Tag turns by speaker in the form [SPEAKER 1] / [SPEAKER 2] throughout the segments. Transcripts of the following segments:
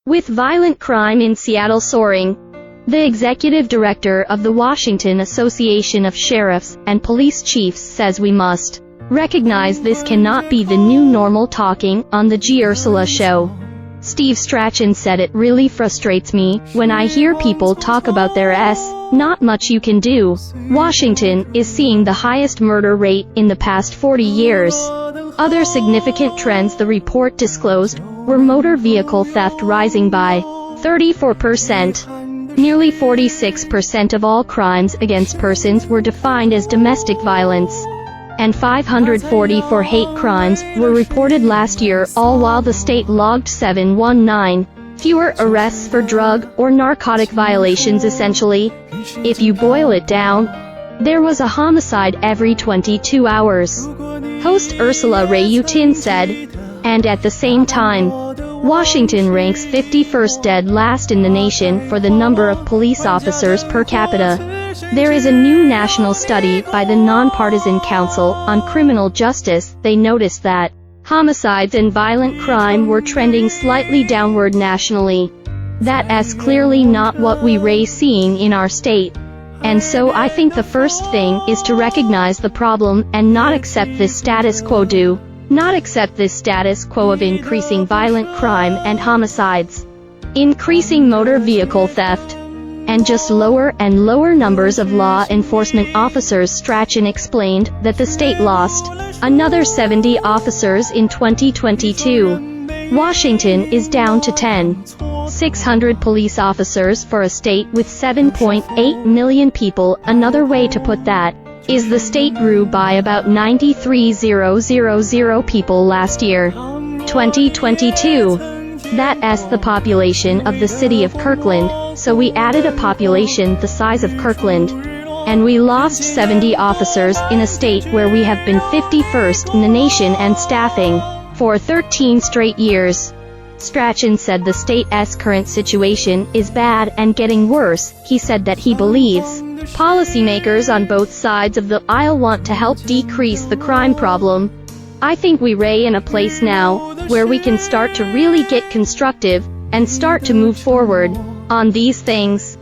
[SPEAKER 1] With violent crime in Seattle soaring, the executive director of the Washington Association of Sheriffs and Police Chiefs says we must recognize this cannot be the new normal. Talking on the G. Ursula show, Steve Strachan said, "It really frustrates me when I hear people talk about their not much you can do. Washington is seeing the highest murder rate in the past 40 years. Other significant trends the report disclosed were motor vehicle theft rising by 34%. Nearly 46% of all crimes against persons were defined as domestic violence, and 544 hate crimes were reported last year, all while the state logged 719 fewer arrests for drug or narcotic violations. Essentially, if you boil it down, there was a homicide every 22 hours. Host Ursula Rayutin said, and at the same time, Washington ranks 51st dead last in the nation for the number of police officers per capita. There is a new national study by the Nonpartisan Council on Criminal Justice. They noticed that homicides and violent crime were trending slightly downward nationally. That's clearly not what we're seeing in our state. And so I think the first thing is to recognize the problem and not accept this status quo. Do not accept this status quo of increasing violent crime and homicides, increasing motor vehicle theft, and just lower and lower numbers of law enforcement officers." Strachan explained that the state lost another 70 officers in 2022. Washington is down to 10,600 police officers for a state with 7.8 million people. Another way to put that is the state grew by about 93,000 people last year, 2022. That's the population of the city of Kirkland, so we added a population the size of Kirkland, and we lost 70 officers in a state where we have been 51st in the nation and staffing for 13 straight years. Strachan said the state's current situation is bad and getting worse. He said that he believes policymakers on both sides of the aisle want to help decrease the crime problem. "I think we're in a place now where we can start to really get constructive and start to move forward on these things.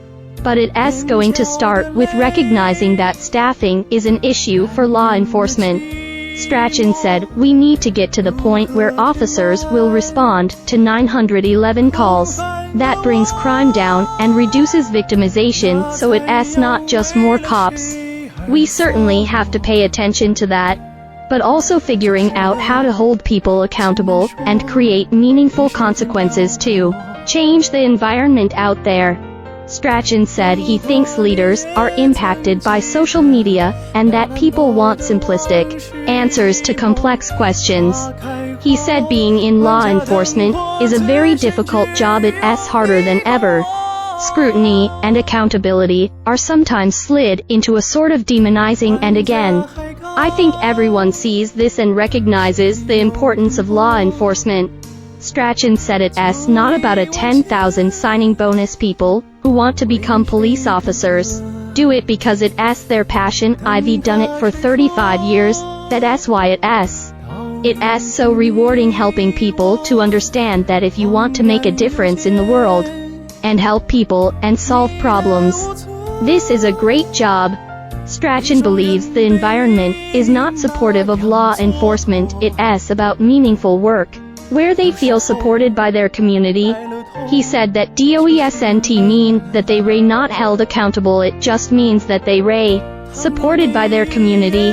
[SPEAKER 1] But it's going to start with recognizing that staffing is an issue for law enforcement." Strachan said, "We need to get to the point where officers will respond to 911 calls. That brings crime down and reduces victimization, so it's not just more cops. We certainly have to pay attention to that, but also figuring out how to hold people accountable and create meaningful consequences to change the environment out there." Strachan said he thinks leaders are impacted by social media and that people want simplistic answers to complex questions. He said being in law enforcement is a very difficult job. It's harder than ever. Scrutiny and accountability are sometimes slid into a sort of demonizing, and again, I think everyone sees this and recognizes the importance of law enforcement. Strachan said it's not about a 10,000 signing bonus. People who want to become police officers do it because it's their passion. "I've done it for 35 years, that's why it's so rewarding helping people to understand that if you want to make a difference in the world and help people and solve problems, this is a great job." Strachan believes the environment is not supportive of law enforcement. It's about meaningful work where they feel supported by their community. He said that doesn't mean that they not held accountable, it just means that they supported by their community.